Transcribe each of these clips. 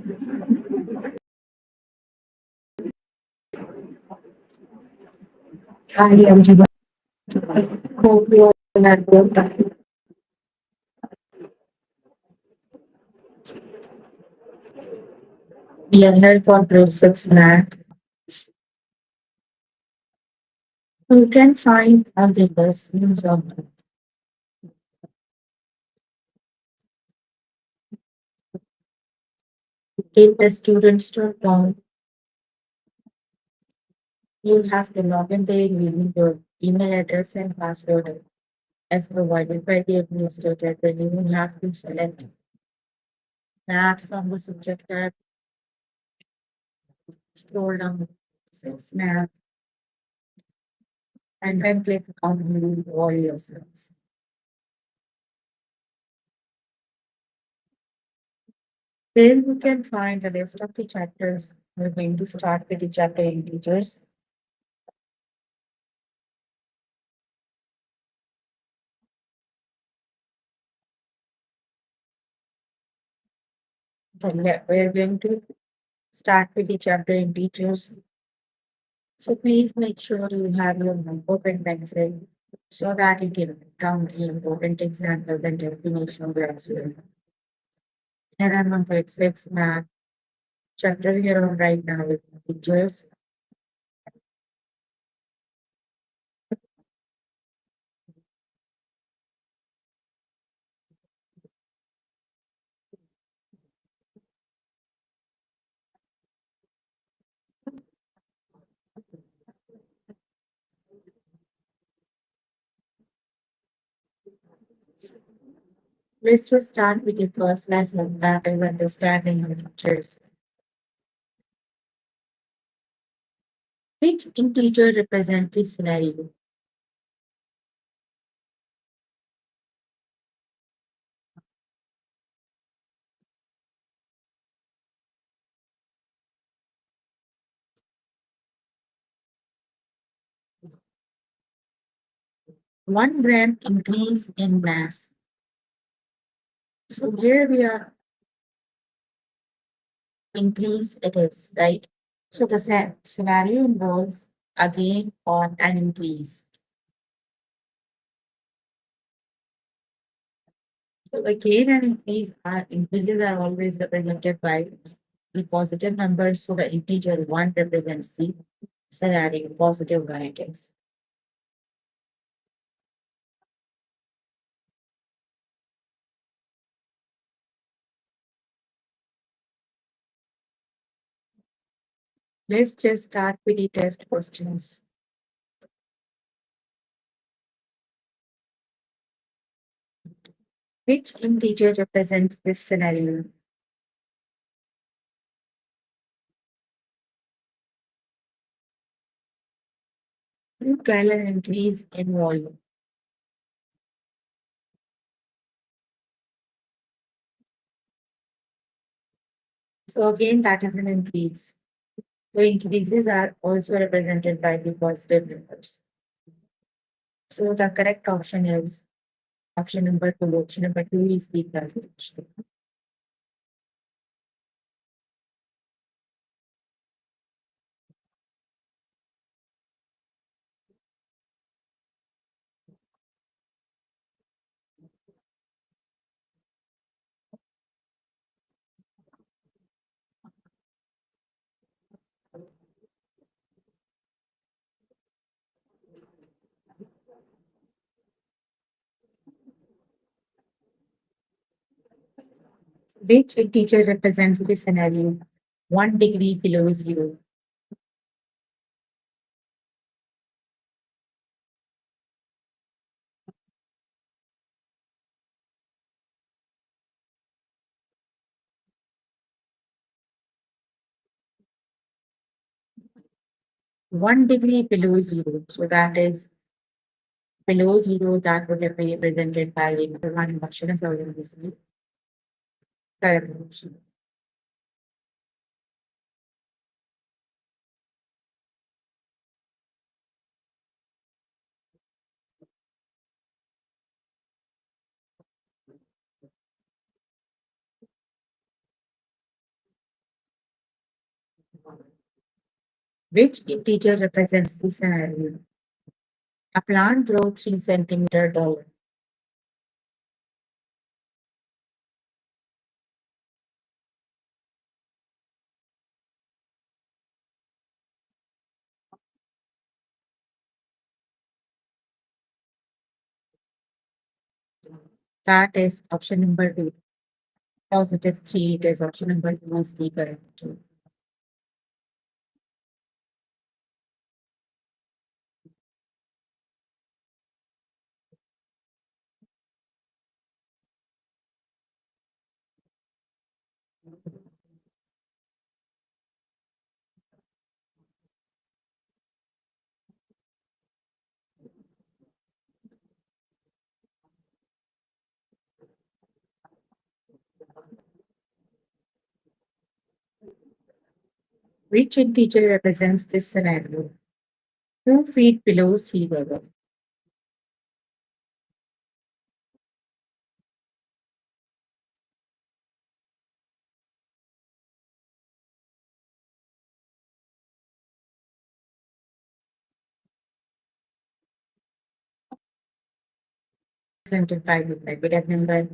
Hi everyone. Hope you all are good. We are here for grade 6 math. You can find all the lessons of if the students to account. You have to log in there using your email address and password as provided by the administrator. Then you will have to select math from the subject tab, scroll down, says math, and then click on view all your lessons. There you can find the rest of the chapters. We're going to start with the chapter in teachers. Then we're going to start with the chapter in teachers. So please make sure you have your notebook and pencil so that you can write down the important examples and definitions as well. And I'm on grade 6 math chapter here on right now with teachers. Let's just start with the first lesson that is understanding the teachers. Which integer represents this scenario? One gram increase in mass. So here we are increase it is, right? So the scenario involves again on an increase. So again and increases are always represented by the positive numbers. So the integer one represents the scenario positive varieties. Let's just start with the test questions. Which integer represents this scenario? Gallon increase in volume. So again, that is an increase. So increases are also represented by the positive numbers. So the correct option is option number two. Option number two is the correct option. Which integer represents the scenario 1 degree below zero? One degree below zero. So that is below zero, that would be represented by one option is always the correct option. Which integer represents the scenario? A plant grow 3 centimeter tall. That is option number two. Positive 3, it is option number two is the correct one. Which integer represents this scenario? 2 feet below sea level. 75 with negative number.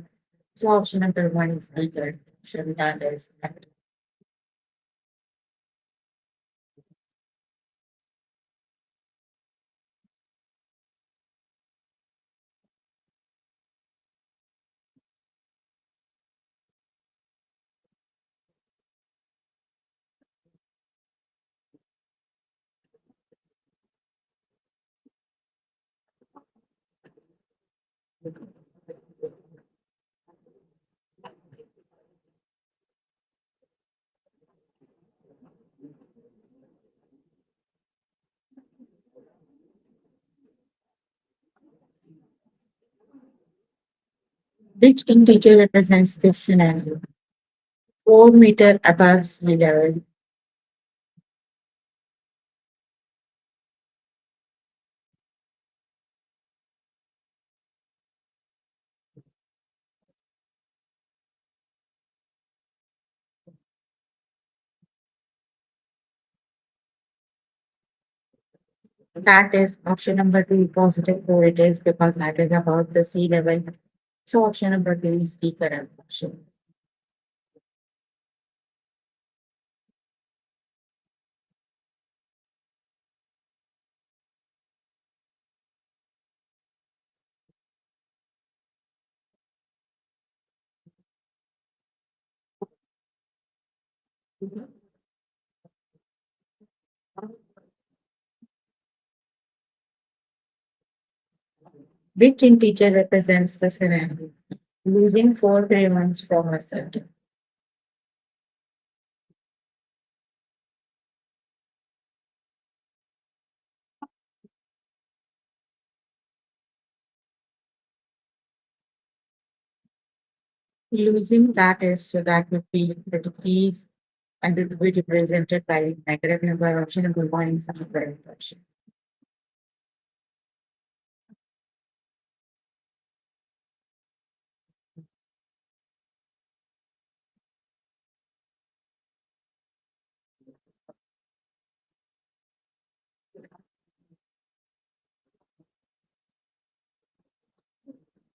So option number one is the correct option. That is correct. Which integer represents this scenario? 4 meter above sea level. That is option number two, positive 4 it is because that is above the sea level. So option number two is the correct option. Which integer represents the scenario? Losing 4 payments from a set. Losing that is so that would be the decrease and it will be represented by negative number option number one is the correct option.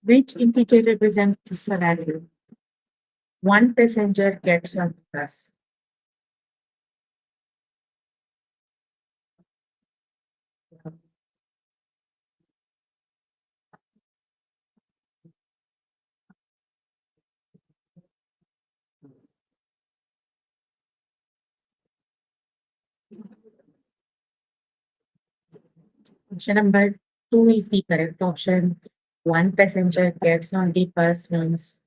Which integer represents the scenario? One passenger gets on the bus. Option number two is the correct option. One passenger gets on the bus means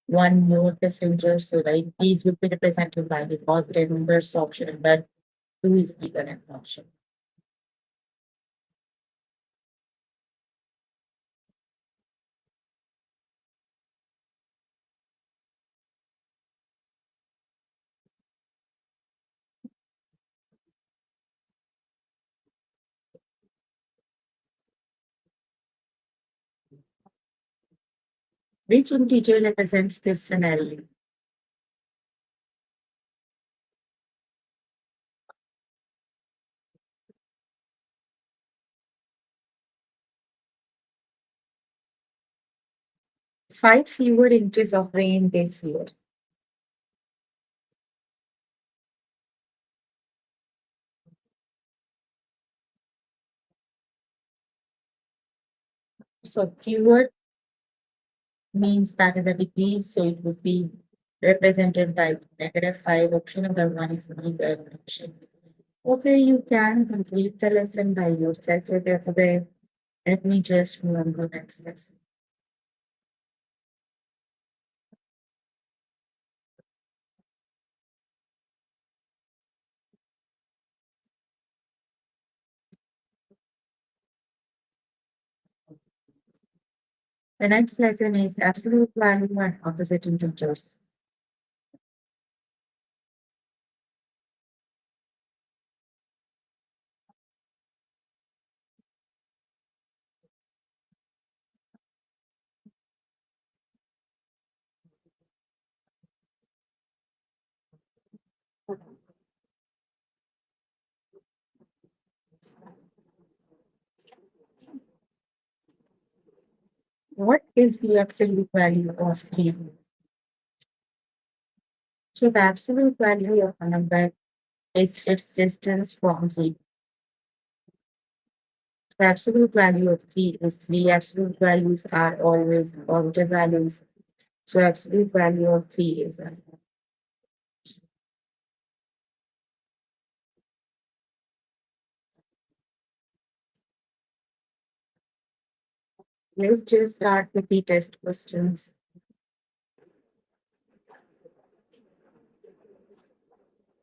one more passenger. So right, these would be represented by the positive numbers. So option number two is the correct option. Which integer represents this scenario? 5 fewer inches of rain this year. So fewer means that in the degrees, so it would be represented by -5. Option number one is the correct option. Okay, you can complete the lesson by yourself if you're aware. Let me just move on to the next lesson. The next lesson is absolute value and opposite integers. What is the absolute value of 3? So the absolute value of a number is its distance from 0. The absolute value of 3 is 3. Absolute values are always positive values. So absolute value of 3 is that. Let's just start with the test questions.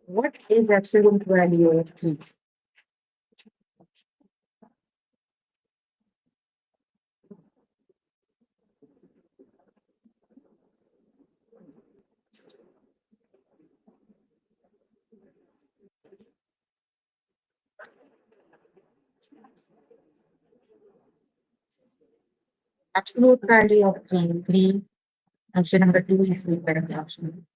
What is absolute value of 3? Absolute value of 3 is 3. Option number 2 is the correct option.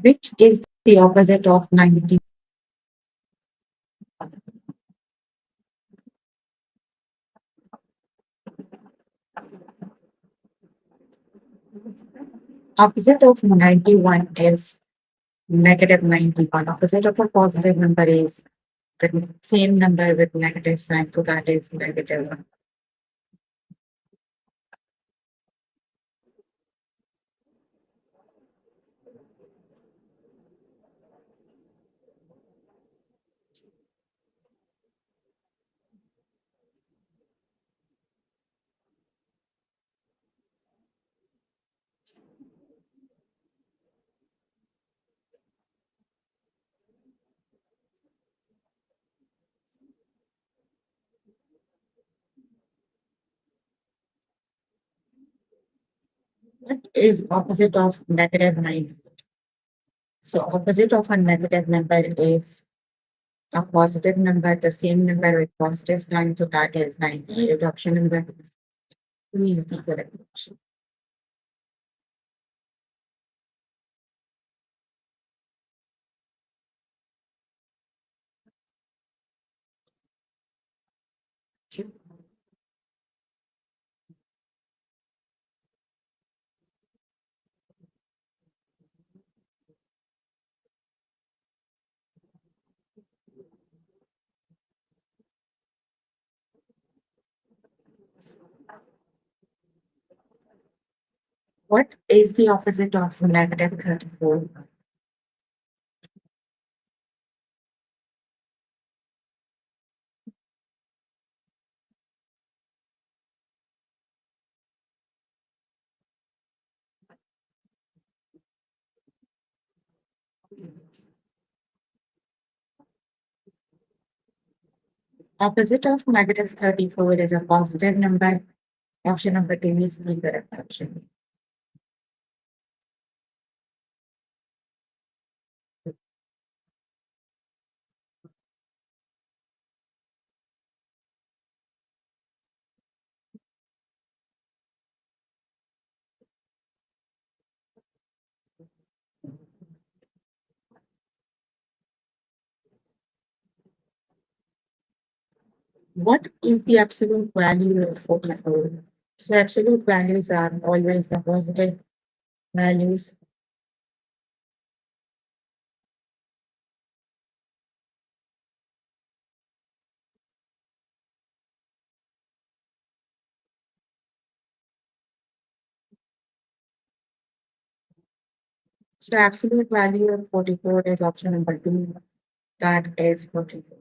Which is the opposite of 90? Opposite of 91 is -91. Opposite of a positive number is the same number with negative sign, so that is -1. What is opposite of -9? So opposite of a negative number is a positive number, the same number with positive sign, so that is 90. Option number 2 is the correct option. What is the opposite of -34? Opposite of negative 34 is a positive number. Option number two is the correct option. What is the absolute value of 44? So absolute values are always the positive values. So absolute value of 44 is option number two. That is 44.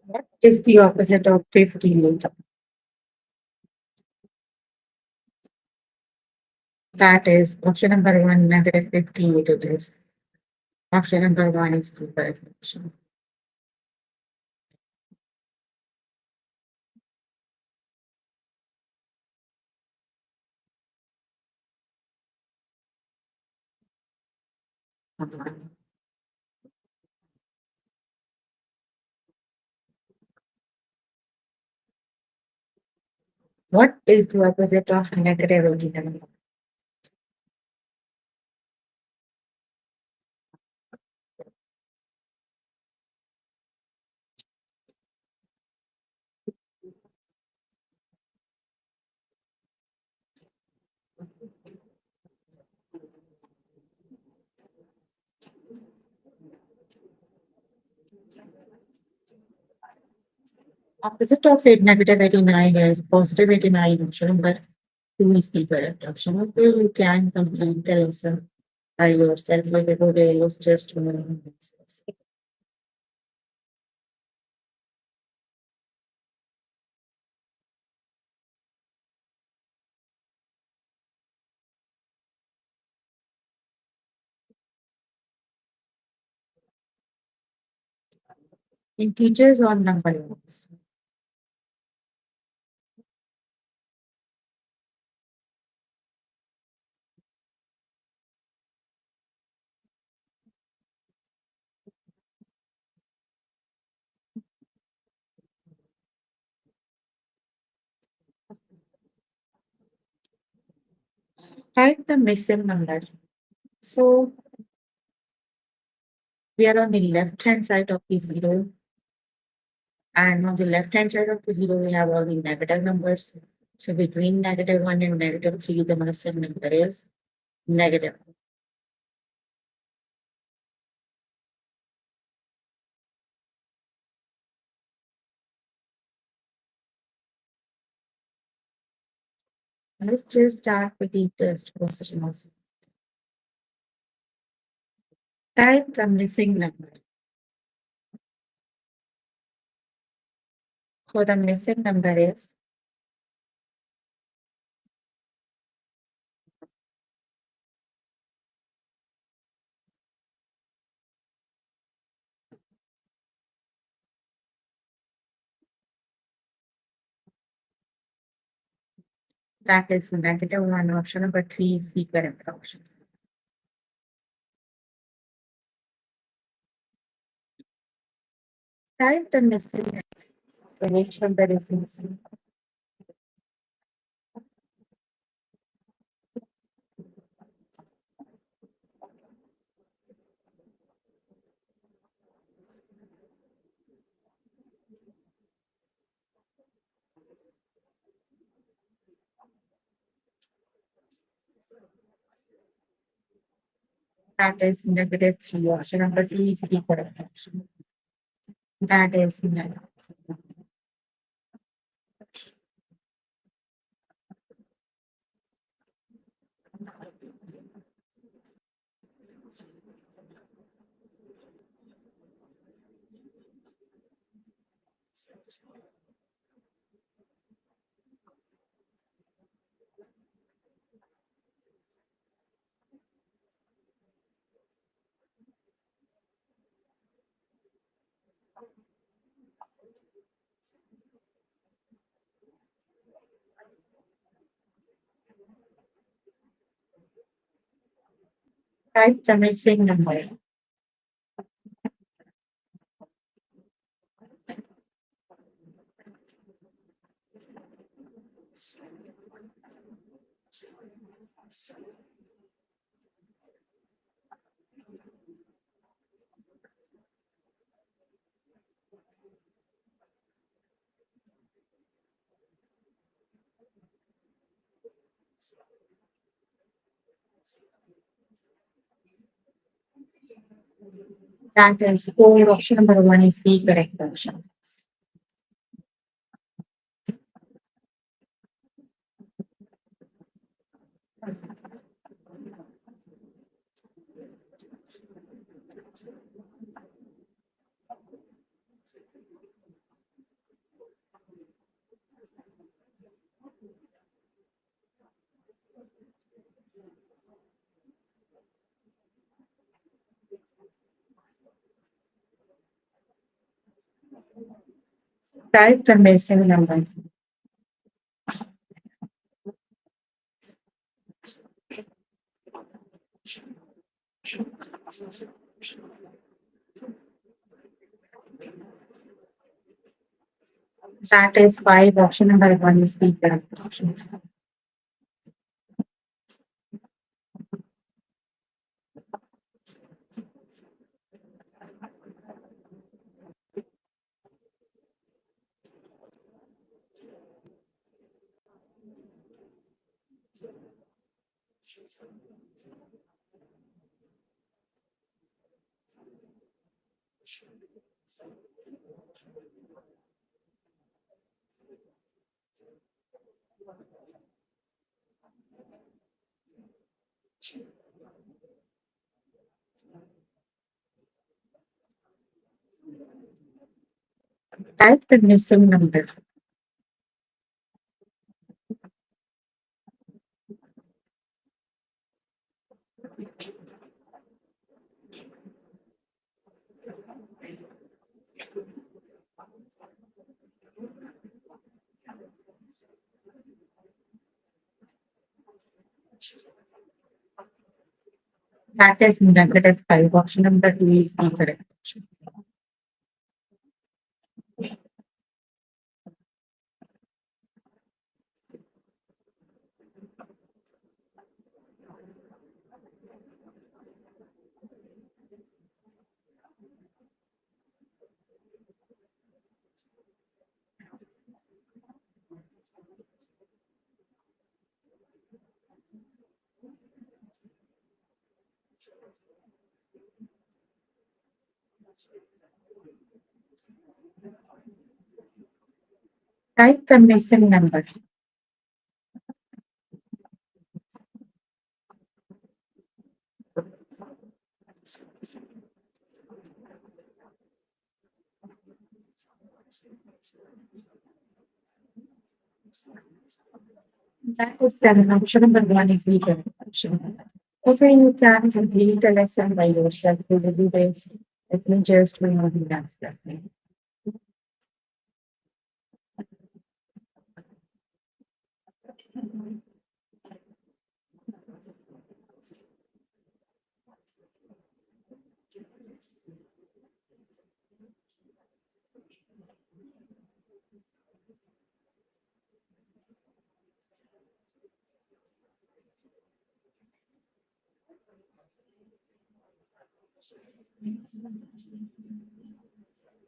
What is the opposite of 58? That is option number one, negative 58 it is. Option number one is the correct option. What is the opposite of negative 87? Opposite of it, negative 89 is positive 89 option, but two is the correct option. Okay, you can complete the lesson by yourself. Like today is just 1 minute. Integers or number lines. Type the missing number. So we are on the left hand side of the zero, and on the left hand side of the zero, we have all the negative numbers. So between negative one and negative three, the missing number is negative. Let's just start with the test questions. Type the missing number. So the missing number is that is negative one. Option number three is the correct option. Type the missing number. So which number is missing? That is negative 3. Option number 3 is the correct option. That is negative. Type the missing number. That is 4. Option number 1 is the correct option. Type the missing number. That is 5. Option number 1 is the correct option. Type the missing number. That is negative 5. Option number 2 is the correct option. Type the missing number. That is 7. Option number 1 is the correct option. Okay, you can complete the lesson by yourself. You will do this. Let me just remove the last lesson.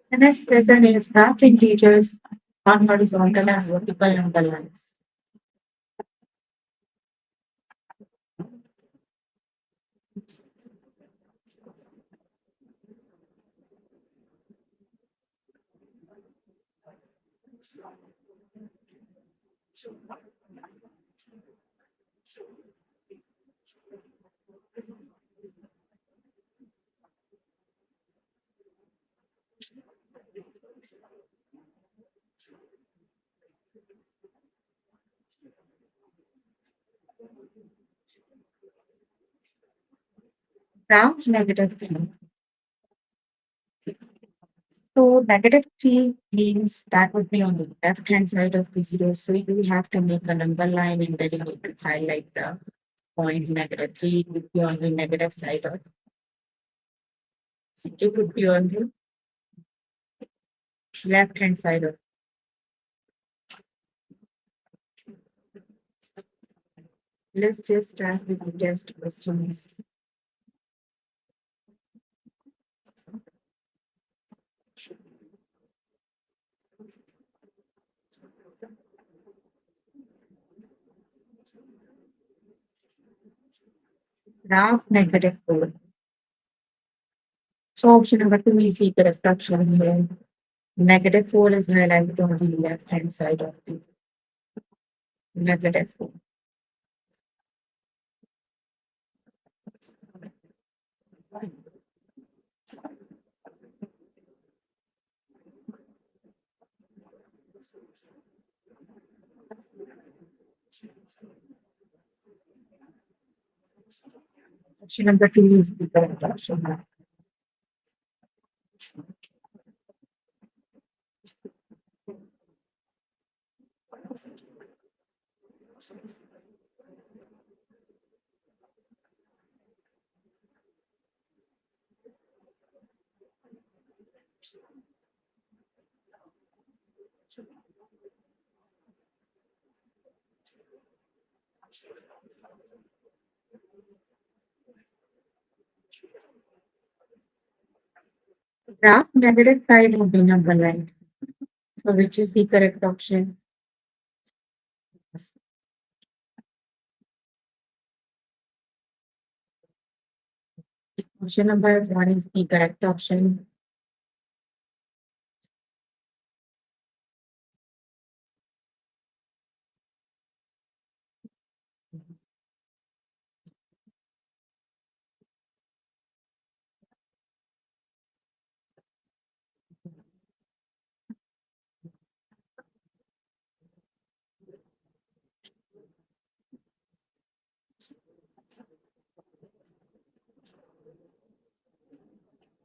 The next lesson is graph integers on horizontal and vertical number lines. Round negative 3. So negative 3 means that would be on the left hand side of the zero. So you have to make a number line and then you need to highlight the point negative 3. It would be on the negative side of it would be on the left hand side of. Let's just start with the test questions. Graph negative 4. So option number 2 is the correct option here. Negative 4 is highlighted on the left hand side of the negative 4. Option number 2 is the correct option. Graph negative 5 would be number 9. So which is the correct option? Option number 1 is the correct option.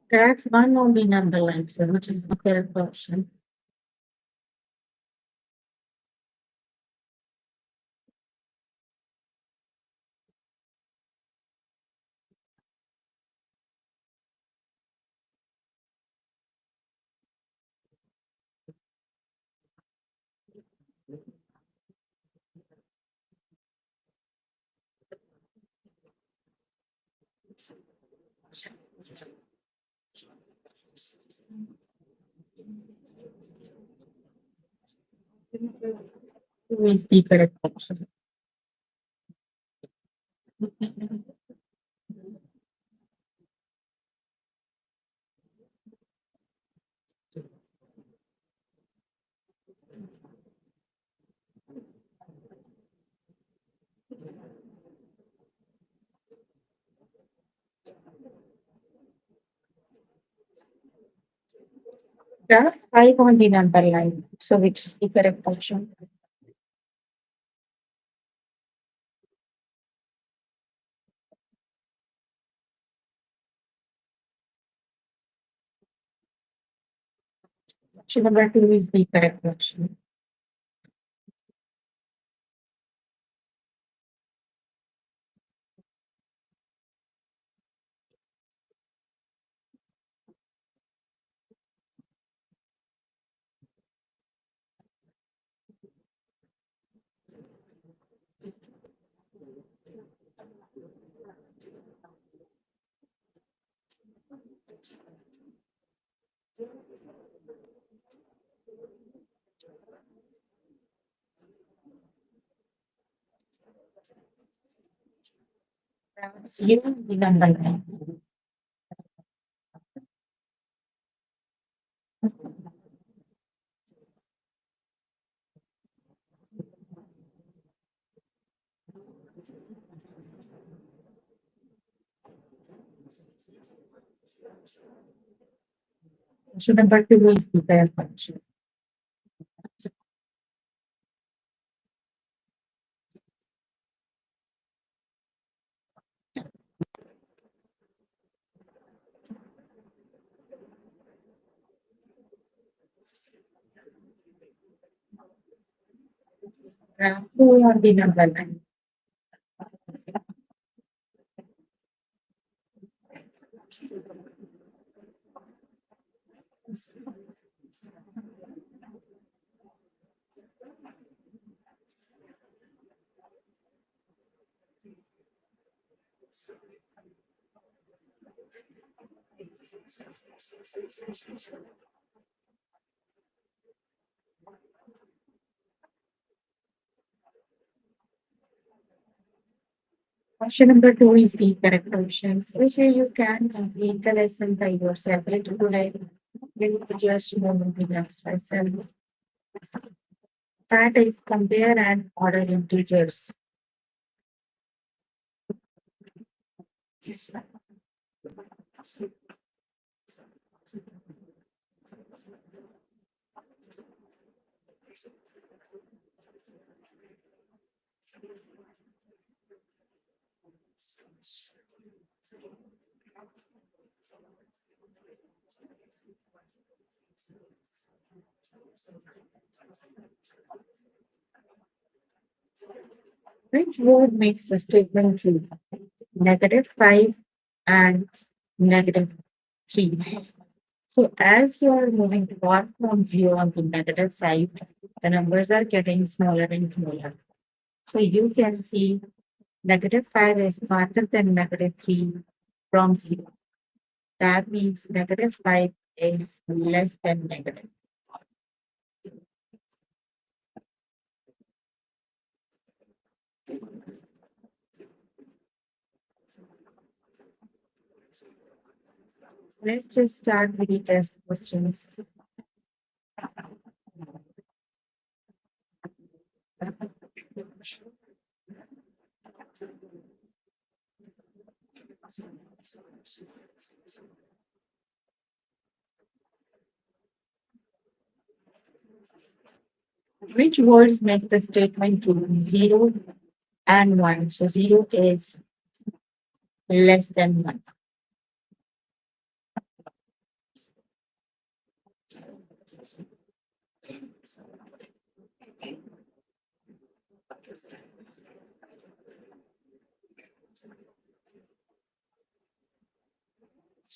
Graph 1 on the number line. So which is the correct option? Who is the correct option? Graph 5 on the number line. So which is the correct option? Option number 2 is the correct option. Graph 0 on the number line. Option number two is the pair function. Graph two on the number line. Option number two is the correct option. So here you can complete the lesson by yourself. It will just moment relax myself. That is compare and order integers. Which word makes the statement true? Negative 5 and negative 3. So as you are moving far from 0 on the negative side, the numbers are getting smaller and smaller. So you can see negative 5 is farther than negative 3 from 0. That means negative 5 is less than negative. Let's just start with the test questions. Which words make the statement true? 0 and 1. So 0 is less than 1.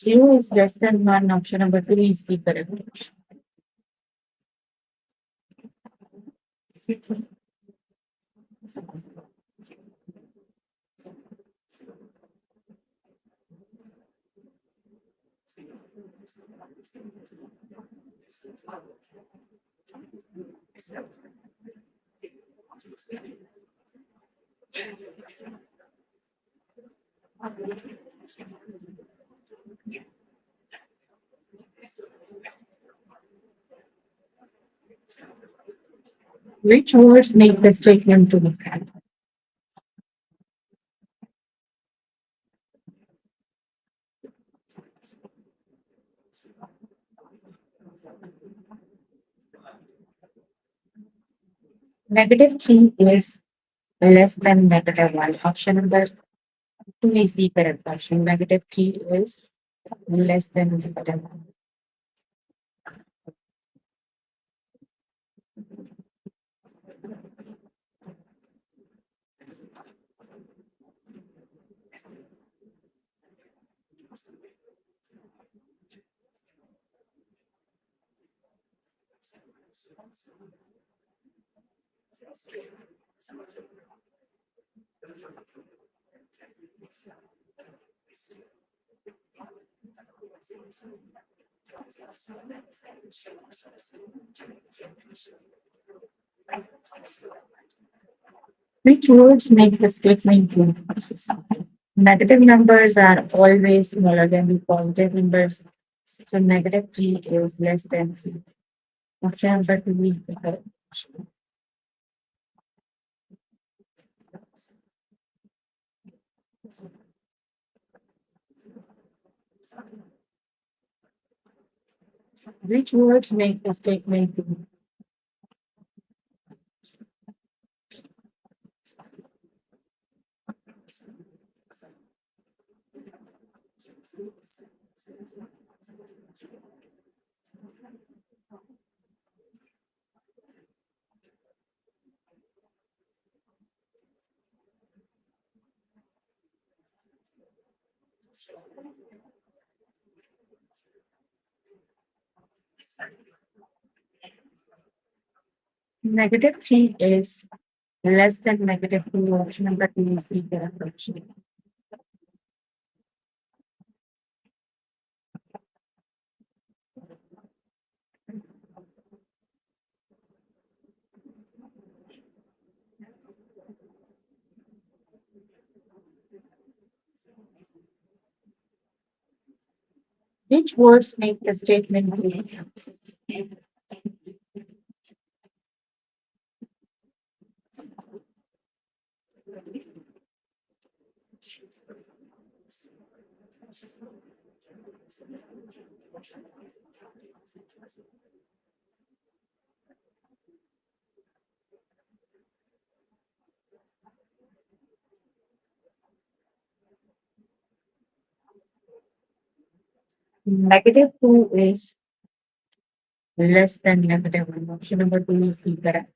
Zero is less than one. Option number two is the correct option. Which words make the statement true? Negative 3 is less than negative 1. Option number two is the correct option. Negative 3 is less than negative 1. Which words make the statement true? Negative numbers are always smaller than the positive numbers. So negative 3 is less than 3. Option number two is the correct option. Which words make the statement true? Negative 3 is less than negative 2 option number 2 is the correct option. Which words make the statement true? Negative 2 is less than negative 1. Option number 2 is the correct.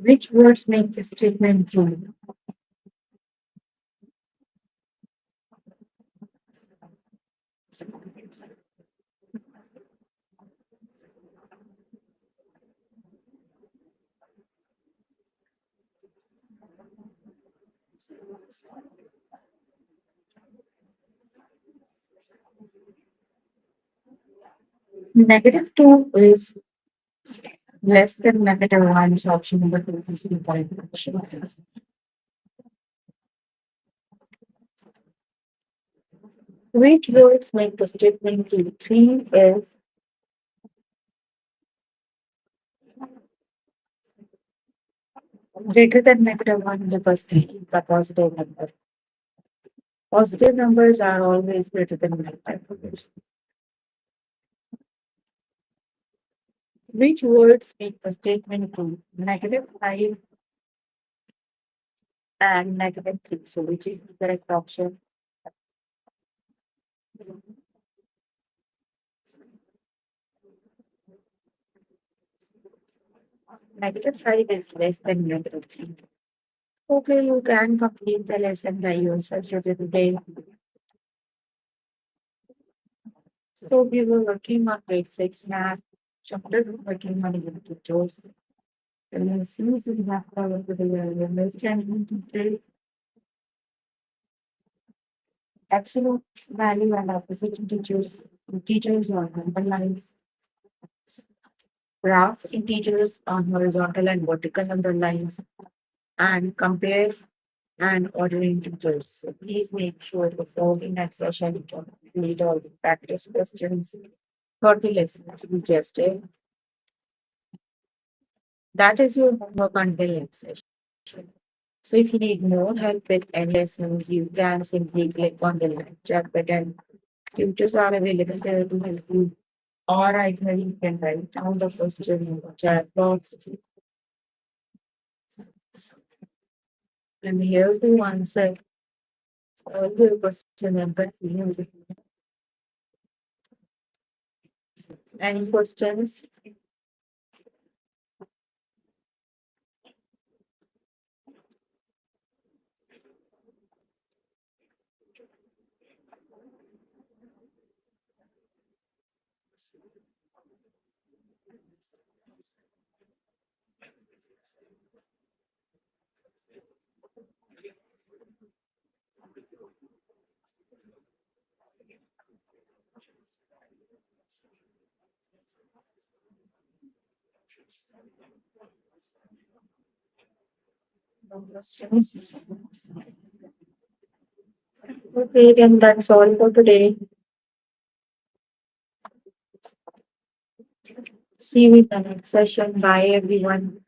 Which words make the statement true? Negative 2 is less than negative 1. So option number 2 is the correct option. Which words make the statement true? 3 is greater than negative 1 because 3 is a positive number. Positive numbers are always greater than negative numbers. Which words make the statement true? Negative 5 and negative 3. So which is the correct option? Negative 5 is less than negative 3. Okay, you can complete the lesson by yourself today. So we were working on grade 6 math, chapter 2, working on unit chores. And then since we have covered the understanding today, absolute value and opposite integers on number lines, graph integers on horizontal and vertical number lines, and compare and order integers. So please make sure before the next session you can complete all the practice questions for the lessons we just did. That is your homework until next session. So if you need more help with any lessons, you can simply click on the like chat button. Tutors are available there to help you. Or either you can write down the question in the chat box. I'm here to answer all your questions and continues. Any questions? No questions. Okay, then that's all for today. See you in the next session. Bye, everyone.